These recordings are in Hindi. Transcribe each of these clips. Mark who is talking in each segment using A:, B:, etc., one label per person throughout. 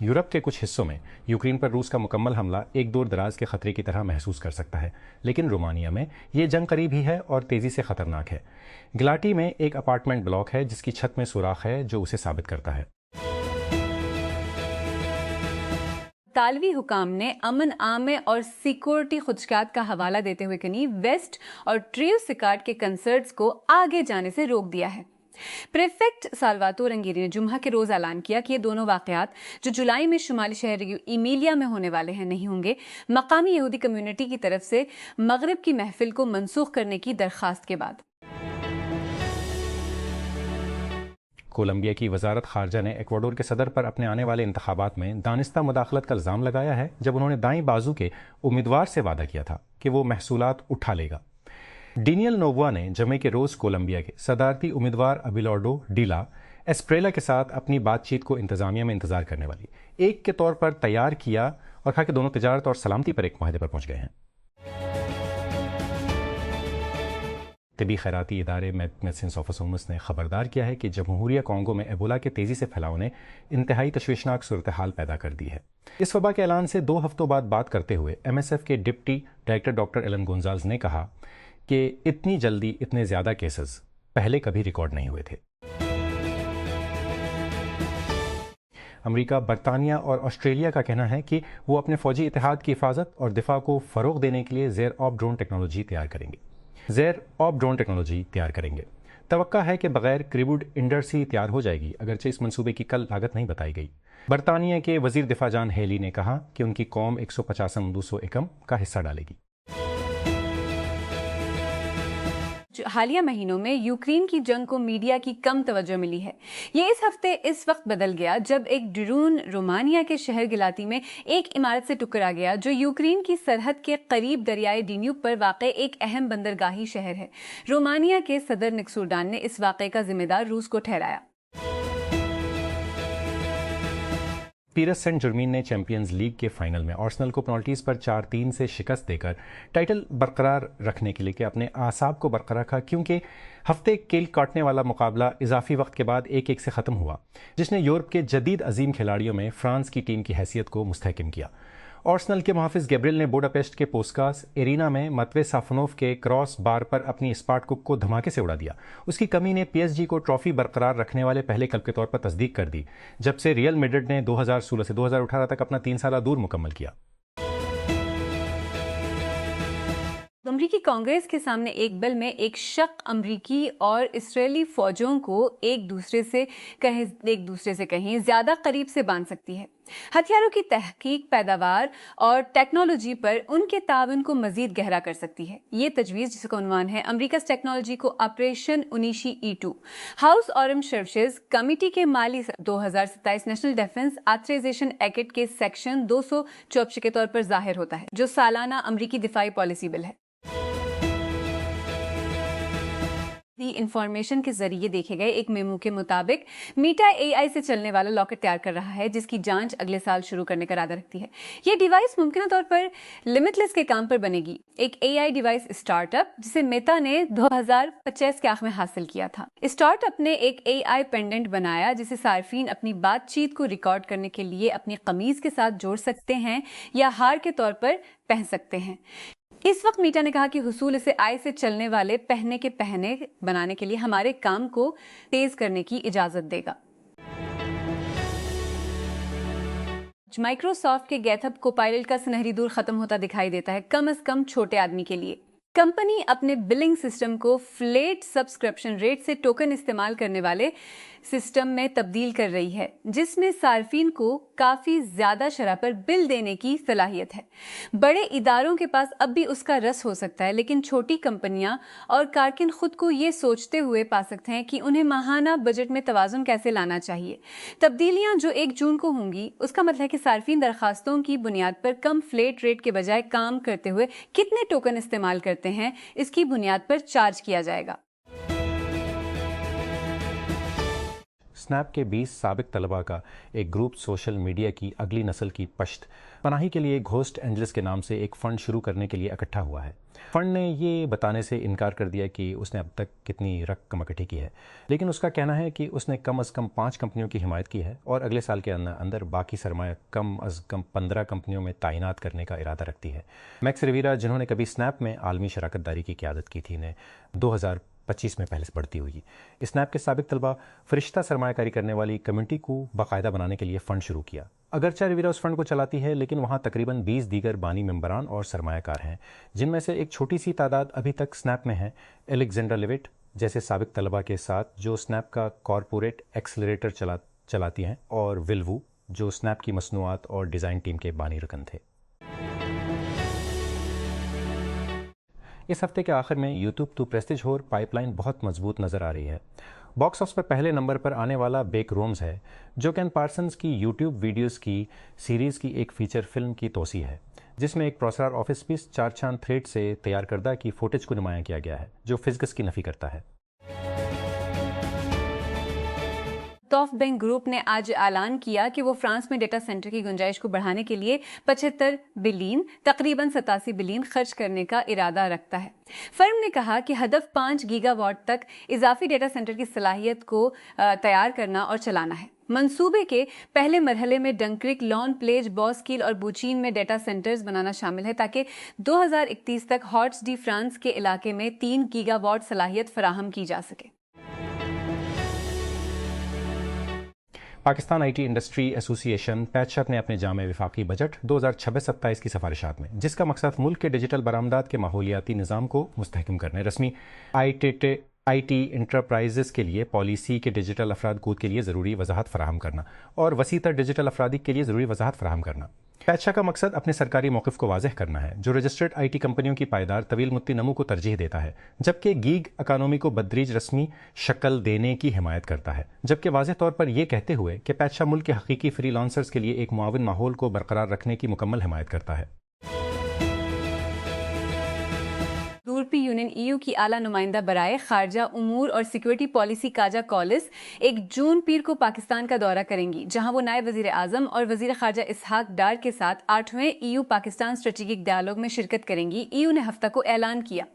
A: यूरोप के कुछ हिस्सों में यूक्रेन पर रूस का मुकम्मल हमला एक दूर दराज के खतरे की तरह महसूस कर सकता है, लेकिन रोमानिया में ये जंग करीब ही है और तेज़ी से ख़तरनाक है। गिलाटी में एक अपार्टमेंट ब्लॉक है जिसकी छत में सुराख है जो उसे साबित करता है।
B: तालवी हुकाम ने अमन आमे और सिक्योरिटी खुदशात का हवाला देते हुए कनी वेस्ट और ट्रियो सिकार्ड के कंसर्ट्स को आगे जाने से रोक दिया है। प्रेफेक्ट साल्वातो रंगीरी ने जुम्हा के रोज ऐलान किया कि ये दोनों वाकयात जो जुलाई में शुमाली शहर इमीलिया में होने वाले हैं नहीं होंगे। मकामी यहूदी कम्युनिटी की तरफ से मगरिब की महफिल को मनसूख करने की दरखास्त के बाद
A: कोलंबिया की वजारत खारजा ने एक्वाडोर के सदर पर अपने आने वाले इंतखाबात में दानिस्ता मुदाखलत का इल्ज़ाम लगाया है, जब उन्होंने दाईं बाजू के उम्मीदवार से वादा किया था कि वो महसूलात उठा लेगा। डीनियल नोवोआ ने जमे के रोज़ कोलंबिया के सदारती उम्मीदवार अबिलार्डो डिला एस्प्रेला के साथ अपनी बातचीत को इंतजामिया में इंतजार करने वाली एक के तौर पर तैयार किया और कहा कि दोनों तिजारत और सलामती पर एक माहदे पर पहुंच गए हैं। तबी खैराती इदारे मेडिसिन्स ऑफ असूमस ने खबरदार किया है कि जमहूरिया कॉन्गो में एबोला के तेज़ी से फैलाव ने इंतहाई तशवीशनाक सूरत हाल पैदा कर दी है। इस वबा के ऐलान से 2 हफ्तों बाद बात करते हुए MSF के deputy director doctor Elon Gonzalez ने कहा कि इतनी जल्दी इतने ज़्यादा केसेस पहले कभी रिकॉर्ड नहीं हुए थे। अमेरिका, बरतानिया और ऑस्ट्रेलिया का कहना है कि वो अपने फौजी इतिहाद की हिफाजत और दिफा को फ़रोग देने के लिए ज़ेर ऑफ ड्रोन टेक्नोलॉजी तैयार करेंगे। तवक्का है कि बगैर क्रिबुड इंडरसी तैयार हो जाएगी, अगरचे इस मंसूबे की कल लागत नहीं बताई गई। बरतानिया के वजीर दिफा जान हेली ने कहा कि उनकी कौम 150 एकम का हिस्सा डालेगी।
B: हालिया महीनों में यूक्रेन की जंग को मीडिया की कम तवज्जो मिली है। ये इस हफ्ते इस वक्त बदल गया जब एक ड्रोन रोमानिया के शहर गिलाती में एक इमारत से टकरा गया जो यूक्रेन की सरहद के करीब दरियाए डीन्यूब पर वाक़ एक अहम बंदरगाही शहर है। रोमानिया के सदर निक्सूरडान ने इस वाक़े का जिम्मेदार रूस को ठहराया।
A: पीरस सेंट जर्मीन ने चैंपियंस लीग के फाइनल में आर्सेनल को पेनल्टीज पर 4-3 से शिकस्त देकर टाइटल बरकरार रखने के लिए कि अपने आसाब को बरकरार रखा, क्योंकि हफ्ते कील काटने वाला मुकाबला इजाफी वक्त के बाद 1-1 से ख़त्म हुआ, जिसने यूरोप के जदीद अजीम खिलाड़ियों में फ्रांस की टीम की हैसियत को मुस्तहकम किया। आर्सेनल के मुहाफिज गैब्रियल ने बुडापेस्ट के पोस्कास एरिना में मतवे साफनोफ के क्रॉस बार पर अपनी स्पार्ट कुक को धमाके से उड़ा दिया। उसकी कमी ने PSG को ट्रॉफी बरकरार रखने वाले पहले क्लब के तौर पर तस्दीक कर दी, जब से रियल मैड्रिड ने 2016 से 2018 तक अपना 3 साला दूर मुकम्मल किया।
B: अमरीकी कांग्रेस के सामने एक बिल में एक शक अमरीकी और इस्राएली फौजों को एक दूसरे से कहीं ज्यादा करीब से बांध सकती है। हथियारों की तहकीक, पैदावार और टेक्नोलॉजी पर उनके ताउन को मजीद गहरा कर सकती है। ये तजवीज़, जिसका उन्वान है अमरीका's टेक्नोलॉजी को ऑपरेशन उनिशी E2, house armed services committee के माली 2027 नेशनल डिफेंस ऑथराइजेशन एक्ट के सेक्शन 264 के तौर पर जाहिर होता है, जो सालाना अमरीकी दिफाई पॉलिसी बिल है। इंफॉर्मेशन के जरिए देखे गए एक मेमो के मुताबिक मीटा AI से चलने वाला लॉकेट तैयार कर रहा है, जिसकी जांच अगले साल शुरू करने का इरादा रखती है। यह डिवाइस मुमकिन तौर पर लिमिटलेस के काम पर बनेगी। एक AI डिवाइस स्टार्टअप जिसे मेटा ने 2025 के आखिर में हासिल किया था। स्टार्टअप ने एक AI पेंडेंट बनाया जिसे सार्फिन अपनी बातचीत को रिकॉर्ड करने के लिए अपनी कमीज के साथ जोड़ सकते हैं या हार के तौर पर पहन सकते हैं। इस वक्त मीटा ने कहा कि हुसूल इसे आई से चलने वाले पहने बनाने के लिए हमारे काम को तेज करने की इजाजत देगा। माइक्रोसॉफ्ट के गैथअप कोपायलट का सुनहरी दौर खत्म होता दिखाई देता है, कम से कम छोटे आदमी के लिए। कंपनी अपने बिलिंग सिस्टम को फ्लैट सब्सक्रिप्शन रेट से टोकन इस्तेमाल करने वाले सिस्टम में तब्दील कर रही है, जिसमें सार्फिन को काफ़ी ज़्यादा शरह पर बिल देने की सलाहियत है। बड़े इदारों के पास अब भी उसका रस हो सकता है, लेकिन छोटी कंपनियां और कारकुन खुद को ये सोचते हुए पा सकते हैं कि उन्हें माहाना बजट में तवाज़ुन कैसे लाना चाहिए। तब्दीलियां जो 1 जून को होंगी, उसका मतलब है कि सार्फिन दरखास्तों की बुनियाद पर कम फ्लैट रेट के बजाय काम करते हुए कितने टोकन इस्तेमाल करते हैं, इसकी बुनियाद पर चार्ज किया जाएगा।
A: स्नैप के 20 साबिक तलबा का एक ग्रुप सोशल मीडिया की अगली नस्ल की पश्त पनाही के लिए घोस्ट एंजल्स के नाम से एक फ़ंड शुरू करने के लिए इकट्ठा हुआ है। फ़ंड ने ये बताने से इनकार कर दिया कि उसने अब तक कितनी रकम इकट्ठी की है, लेकिन उसका कहना है कि उसने कम अज़ कम 5 कंपनियों की हिमायत की है और अगले साल के अंदर बाकी सरमाया कम अज़ कम 15 कंपनियों में तैनात करने का इरादा रखती है। मैक्स रिवीरा, जिन्होंने कभी स्नैप में आलमी शराकतदारी की क़यादत की थी, ने 2025 में पहले से बढ़ती हुई स्नैप के साबिक तलबा फरिश्ता सरमायाकारी करने वाली कम्युनिटी को बाकायदा बनाने के लिए फ़ंड शुरू किया। अगरचे रिवीरा उस फंड को चलाती है, लेकिन वहाँ तकरीबन 20 दीगर बानी मेंबरान और सरमायाकार हैं, जिनमें से एक छोटी सी तादाद अभी तक स्नैप में है। एलेक्जेंडर लेविट जैसे साबिक तलबा के साथ जो स्नैप का कॉरपोरेट एक्सेलरेटर चलाती हैं, और विल वू जो स्नैप की मसनूआत और डिज़ाइन टीम के बानी रकन थे। इस हफ्ते के आखिर में यूट्यूब टू प्रेस्टीज होर पाइपलाइन बहुत मजबूत नज़र आ रही है। बॉक्स ऑफिस पर पहले नंबर पर आने वाला बेक रोम्स है, जो केन पार्सन्स की यूट्यूब वीडियोस की सीरीज़ की एक फ़ीचर फिल्म की तोसी है, जिसमें एक प्रोसेसर ऑफिस पीस 4 चांद थ्रेड से तैयार करदा की फुटेज को नुमाया किया गया है, जो फिजिक्स की नफ़ी करता है।
B: सॉफ्टबैंक ग्रुप ने आज ऐलान किया कि वो फ्रांस में डेटा सेंटर की गुंजाइश को बढ़ाने के लिए 75 बिलियन तकरीबन 87 बिलियन खर्च करने का इरादा रखता है। फर्म ने कहा कि हदफ 5 गीगावाट तक इजाफी डेटा सेंटर की सलाहियत को तैयार करना और चलाना है। मंसूबे के पहले मरहले में डंक्रिक, लॉन प्लेज, बॉस्कील और बुचीन में डेटा सेंटर्स बनाना शामिल है, ताकि 2031 तक हॉट्स डी फ्रांस के इलाके में 3 गीगावाट सलाहियत फराहम की जा सके।
A: पाकिस्तान आईटी इंडस्ट्री एसोसिएशन पैचअप ने अपने जामे विफाकी बजट 2026-27 की सिफारिशात में, जिसका मकसद मुल्क के डिजिटल बरामदात के माहौलियाती निज़ाम को मुस्तहकम करने, रस्मी आईटी इंटरप्राइजेस के लिए पॉलिसी के डिजिटल अफराद कूद के लिए ज़रूरी वजाहत फराहम करना और वसीतर डिजिटल अफरादी के लिए ज़रूरी वजाहत फराहम करना। पैचअप का मकसद अपने सरकारी मौक़िफ़ को वाज़ेह करना है, जो रजिस्टर्ड आईटी कंपनियों की पायदार तवील मुद्दती नमू को तरजीह देता है, जबकि गीग इकानमी को बदरीज रस्मी शक्ल देने की हिमायत करता है, जबकि वाज़ेह तौर पर यह कहते हुए कि पैचअप मुल्क के हकीकी फ्रीलांसर्स के लिए एक मुआविन माहौल को बरकरार रखने की मुकम्मल हिमायत करता है।
B: यूरोपीय यूनियन ईयू की आला नुमाइंदा बराए खारजा उमूर और सिक्योरिटी पॉलिसी काजा कॉलिस 1 जून पीर को पाकिस्तान का दौरा करेंगी, जहां वो नायब वजीर आजम और वजीर खारजा इसहाक डार के साथ 8वें ईयू पाकिस्तान स्ट्रेटेजिक डायलॉग में शिरकत करेंगी। ईयू ने हफ्ता को ऐलान किया।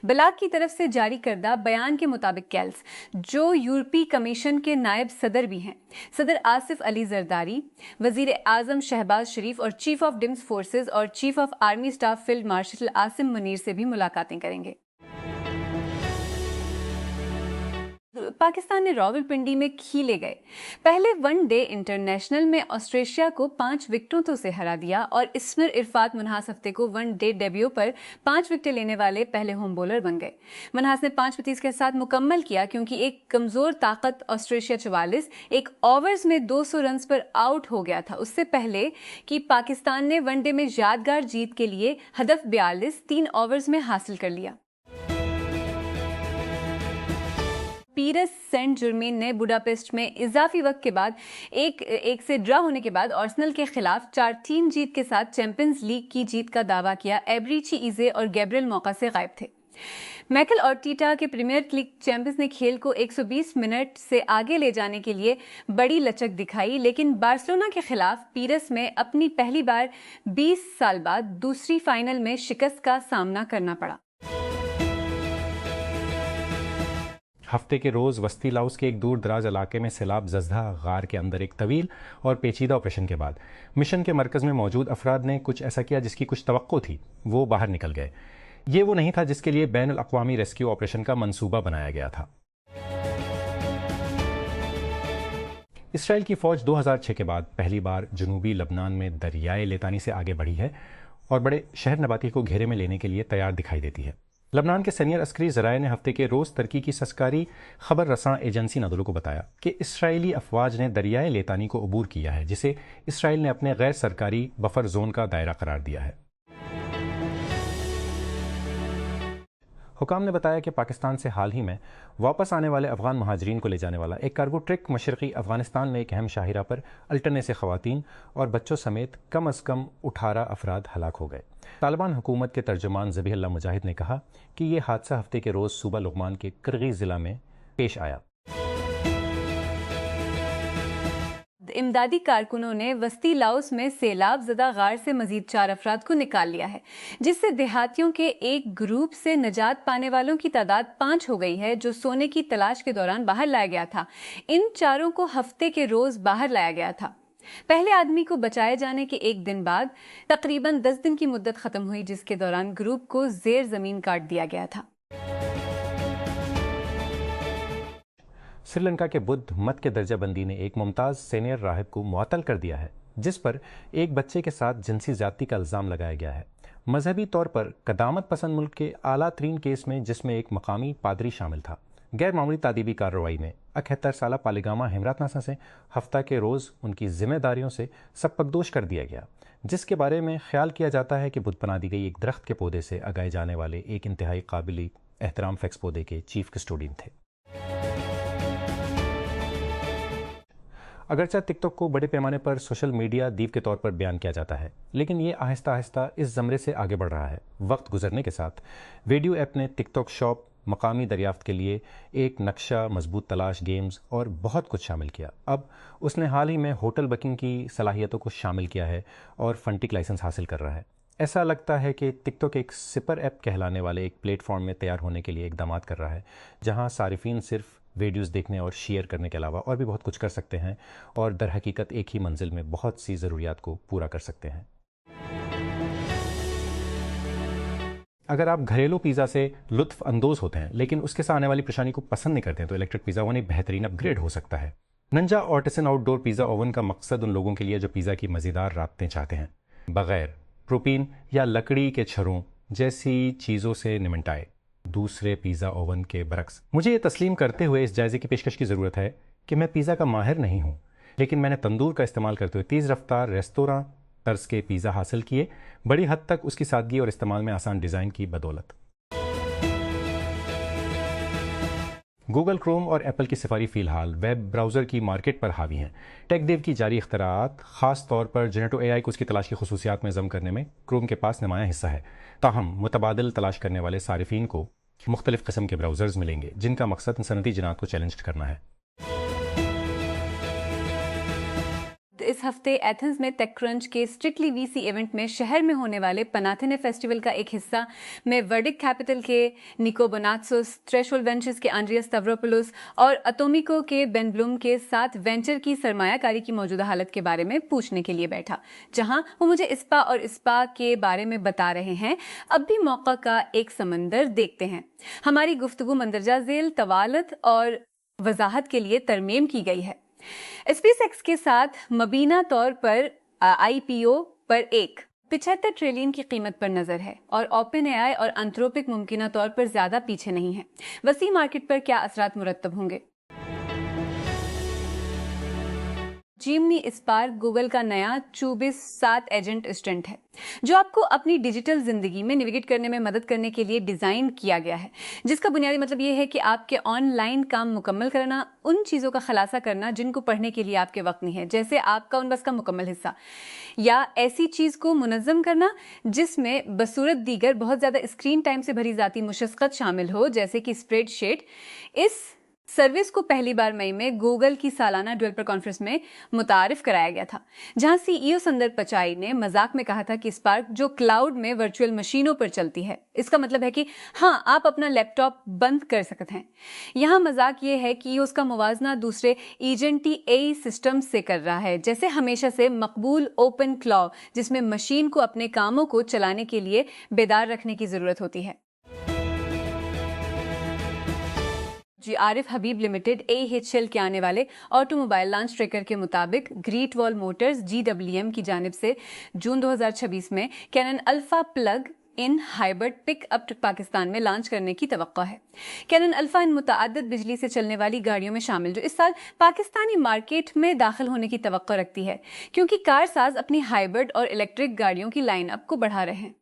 B: ब्लाक की तरफ से जारी करदा बयान के मुताबिक कैल्स, जो यूरोपीय कमीशन के नायब सदर भी हैं, सदर आसिफ अली जरदारी, वजीर आजम शहबाज शरीफ और चीफ ऑफ डिफेंस फोर्सेस और chief of army staff field marshal Asim Munir से भी मुलाकातें करेंगे। पाकिस्तान ने रावलपिंडी में खीले गए पहले वनडे इंटरनेशनल में ऑस्ट्रेलिया को 5 विकेटों से हरा दिया और स्पिनर इरफात मुनहास हफ्ते को वनडे डेब्यू पर 5 विकेट लेने वाले पहले होम बॉलर बन गए। मुनहास ने 5 विकेट के साथ मुकम्मल किया, क्योंकि एक कमजोर ताकत ऑस्ट्रेलिया 44 एक ओवर्स में 200 रन पर आउट हो गया था, उससे पहले कि पाकिस्तान ने वनडे में यादगार जीत के लिए हदफ 42 3 ओवर्स में हासिल कर लिया। पीरस सेंट जर्मेन ने बुडापेस्ट में इजाफी वक्त के बाद एक से ड्रा होने के बाद आर्सेनल के खिलाफ 4-3 जीत के साथ चैंपियंस लीग की जीत का दावा किया। एब्रीची इजे और गैब्रियल मौका से गायब थे। मैकल ऑर्टिटा के प्रीमियर लीग चैंपियंस ने खेल को 120 मिनट से आगे ले जाने के लिए बड़ी लचक दिखाई, लेकिन बार्सिलोना के खिलाफ पीरस में अपनी पहली बार 20 साल बाद दूसरी फाइनल में शिकस्त का सामना करना पड़ा।
A: हफ्ते के रोज़ वस्ती लाउस के एक दूर दराज इलाके में सैलाब जज्दा गार के अंदर एक तवील और पेचीदा ऑपरेशन के बाद मिशन के मरकज़ में मौजूद अफराद ने कुछ ऐसा किया जिसकी कुछ तवक्को थी। वो बाहर निकल गए। ये वो नहीं था जिसके लिए बैनुल अक़वामी रेस्क्यू ऑपरेशन का मंसूबा बनाया गया था। इसराइल की फ़ौज 2006 के बाद पहली बार जनूबी लबनान में दरियाए लेतानी से आगे बढ़ी है और बड़े शहर नबाती को घेरे में लेने के लिए तैयार दिखाई देती है। लबनान के सीनियर अस्करी ज़राए ने हफ्ते के रोज़ तुर्की की सरकारी खबर रसां एजेंसी नदलू को बताया कि इसराइली अफवाज ने दरियाए लेतानी को अबूर किया है, जिसे इसराइल ने अपने गैर सरकारी बफर जोन का दायरा करार दिया है। हुकाम ने बताया कि पाकिस्तान से हाल ही में वापस आने वाले अफगान महाजरीन को ले जाने वाला एक कार्गो ट्रक मशरक़ी अफगानिस्तान में एक अहम शाहिरा पर अल्टने से ख़वातीन और बच्चों समेत कम अज़ कम 18 अफराद हलाक हो गए। तालिबान हुकूमत के तर्जुमान ज़बीहुल्लाह मुजाहिद ने कहा कि यह हादसा हफ्ते के रोज़ सूबा लुग़मान के किर्गिज़ ज़िला में पेश आया।
B: इमदादी कारकुनों ने वस्ती लाओस में सैलाब ज़दा गार से मजीद 4 अफराद को निकाल लिया है, जिससे देहातियों के एक ग्रुप से नजात पाने वालों की तादाद 5 हो गई है, जो सोने की तलाश के दौरान बाहर लाया गया था। इन चारों को हफ्ते के रोज बाहर लाया गया था। पहले आदमी को बचाए जाने के एक दिन बाद तकरीबन 10 दिन की मुद्दत खत्म हुई, जिसके दौरान ग्रुप को जेर जमीन काट दिया गया था।
A: श्रीलंका के बुद्ध मत के दर्जाबंदी ने एक मुमताज़ सीनियर राहिब को मुअत्तल कर दिया है, जिस पर एक बच्चे के साथ जिनसी ज़्यादती का इल्ज़ाम लगाया गया है। मजहबी तौर पर कदामत पसंद मुल्क के आला तरीन केस में, जिसमें एक मकामी पादरी शामिल था। गैर मामूली तादीबी कार्रवाई में 71 साला पालिगामा हेमरात नासा से हफ्ता के रोज़ उनकी जिम्मेदारियों से सबकदोश कर दिया गया, जिसके बारे में ख्याल किया जाता है कि बुत बना दी गई एक दरख्त के पौधे से उगाए जाने वाले एक इंतहाई काबिल एहतराम फैक्स पौधे के चीफ कस्टोडियन थे। अगरचे टिकटॉक को बड़े पैमाने पर सोशल मीडिया दीप के तौर पर बयान किया जाता है, लेकिन ये आहिस्ता आहिस्ता इस ज़मरे से आगे बढ़ रहा है। वक्त गुजरने के साथ वीडियो ऐप ने टिकटॉक शॉप, मकामी दरियाफ्त के लिए एक नक्शा, मजबूत तलाश, गेम्स और बहुत कुछ शामिल किया। अब उसने हाल ही में होटल बुकिंग की सलाहियतों को शामिल किया है और फंटिक लाइसेंस हासिल कर रहा है। ऐसा लगता है कि टिकटॉक एक सिपर ऐप कहलाने वाले एक प्लेटफॉर्म में तैयार होने के लिए इकदाम कर रहा है, जहां सारिफीन सिर्फ वीडियोस देखने और शेयर करने के अलावा और भी बहुत कुछ कर सकते हैं और दर हकीकत एक ही मंजिल में बहुत सी ज़रूरियात को पूरा कर सकते हैं। अगर आप घरेलू पिज़्ज़ा से लुत्फ़ अंदोज़ होते हैं लेकिन उसके साथ आने वाली परेशानी को पसंद नहीं करते हैं, तो इलेक्ट्रिक पिज़्ज़ा ओवन एक बेहतरीन अपग्रेड हो सकता है। नंजा आर्टिसन आउटडोर पिज़्ज़ा ओवन का मकसद उन लोगों के लिए जो पिज़्ज़ा की मज़ेदार रातें चाहते हैं, बग़ैर प्रोपीन या लकड़ी के छर्रों जैसी चीज़ों से निमटाए दूसरे पिज़्ज़ा ओवन के बरक्स। मुझे ये तस्लीम करते हुए इस जायज़े की पेशकश की ज़रूरत है कि मैं पिज़्ज़ा का माहिर नहीं हूँ, लेकिन मैंने तंदूर का इस्तेमाल करते हुए तेज़ रफ्तार रेस्तोरां तर्ज के पिज़्ज़ा हासिल किए, बड़ी हद तक उसकी सादगी और इस्तेमाल में आसान डिज़ाइन की बदौलत। गूगल क्रोम और एप्पल की सफारी फ़िलहाल वेब ब्राउज़र की मार्केट पर हावी हैं। टेकदेव की जारी इख्तराआत, ख़ास तौर पर जेनेटो एआई को उसकी तलाश की खुसूसियात में ज़म करने में क्रोम के पास नुमायाँ हिस्सा है। ताहम मुतबादिल तलाश करने वाले सारिफीन को मुख्तलिफ़ किस्म के ब्राउज़र्स मिलेंगे, जिनका मकसद सनती जनात को चैलेंज करना है।
B: इस हफ्ते एथेंस में टेक क्रंच के स्ट्रिक्टली वीसी इवेंट में शहर में होने वाले पनाथिने फेस्टिवल का एक हिस्सा में वर्डिक कैपिटल के निको बोनात्सोस, थ्रेशोल्ड वेंचर्स के आंड्रियास stavropoulos और अटोमिको के बेन ब्लूम के साथ वेंचर की सरमायाकारी की मौजूदा हालत के बारे में पूछने के लिए बैठा, जहां वो मुझे इस्पा और इस्पा के बारे में बता रहे हैं। अब भी मौका का एक समंदर देखते हैं। हमारी गुफ्तगू मंदरजा झेल तवालत और वजाहत के लिए तरमीम की गई है। SpaceX के साथ मबीना तौर पर IPO पर 75 ट्रिलियन की कीमत पर नजर है और OpenAI और एंथ्रोपिक मुमकिना तौर पर ज्यादा पीछे नहीं है। वसी मार्केट पर क्या असरात मुरत्तब होंगे? जिमनी इस बार गूगल का नया 24/7 एजेंट असिस्टेंट है, जो आपको अपनी डिजिटल जिंदगी में नेविगेट करने में मदद करने के लिए डिजाइन किया गया है, जिसका बुनियादी मतलब ये है कि आपके ऑनलाइन काम मुकम्मल करना, उन चीजों का खुलासा करना जिनको पढ़ने के लिए आपके वक्त नहीं है, जैसे आपका उन बस का मुकम्मल हिस्सा, या ऐसी चीज को मुनज़्ज़म करना जिसमें बसूरत दीगर बहुत ज्यादा स्क्रीन टाइम से भरी जाती मुशक्क़त शामिल हो, जैसे कि स्प्रेडशीट। इस सर्विस को पहली बार मई में गूगल की सालाना डेवलपर कॉन्फ्रेंस में मुतारिफ कराया गया था, जहां CEO सुंदर पिचाई ने मजाक में कहा था कि स्पार्क जो क्लाउड में वर्चुअल मशीनों पर चलती है, इसका मतलब है कि हाँ, आप अपना लैपटॉप बंद कर सकते हैं। यहाँ मजाक ये है कि उसका मुवाजना दूसरे एजेंटी AI सिस्टम से कर रहा है, जैसे हमेशा से मकबूल ओपन क्लॉ, जिसमें मशीन को अपने कामों को चलाने के लिए बेदार रखने की जरूरत होती है। आरिफ हबीब लिमिटेड AHL के आने वाले ऑटोमोबाइल लॉन्च ट्रैकर के मुताबिक ग्रेट वॉल मोटर्स GWM की जानिब से जून 2026 में Canon alpha plug in hybrid pickup Pakistan में लॉन्च करने की तवक्को है। कैनन अल्फा इन मुतअद्दिद बिजली से चलने वाली गाड़ियों में शामिल, जो इस साल पाकिस्तानी मार्केट में दाखिल होने की तवक्को रखती है, क्योंकि कारसाज अपनी हाइब्रिड और इलेक्ट्रिक गाड़ियों की लाइनअप को बढ़ा रहे हैं।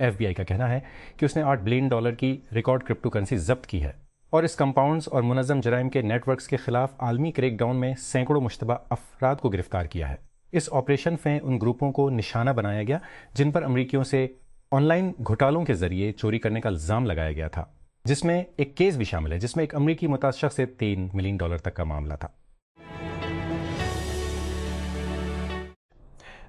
A: FBI का कहना है कि उसने $8 बिलियन की रिकॉर्ड क्रिप्टो करेंसी जब्त की है और इस कंपाउंड्स और मुनज़्ज़म जराइम के नेटवर्क्स के खिलाफ आलमी क्रैकडाउन में सैकड़ों मुश्तबा अफराद को गिरफ्तार किया है। इस ऑपरेशन में उन ग्रुपों को निशाना बनाया गया जिन पर अमरीकियों से ऑनलाइन घोटालों के जरिए चोरी करने का इल्ज़ाम लगाया गया था। जिसमें एक केस भी शामिल है जिसमें एक अमरीकी मुताद शख्स से $3 मिलियन तक का मामला था।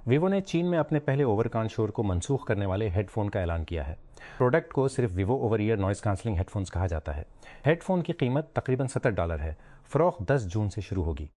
A: वीवो ने चीन में अपने पहले ओवरकान शोर को मनसूख करने वाले हेडफोन का ऐलान किया है। प्रोडक्ट को सिर्फ Vivo over year noise cancelling headphones कहा जाता है। हेडफोन की कीमत तकरीबन $70 है। फ़रोख्त 10 जून से शुरू होगी।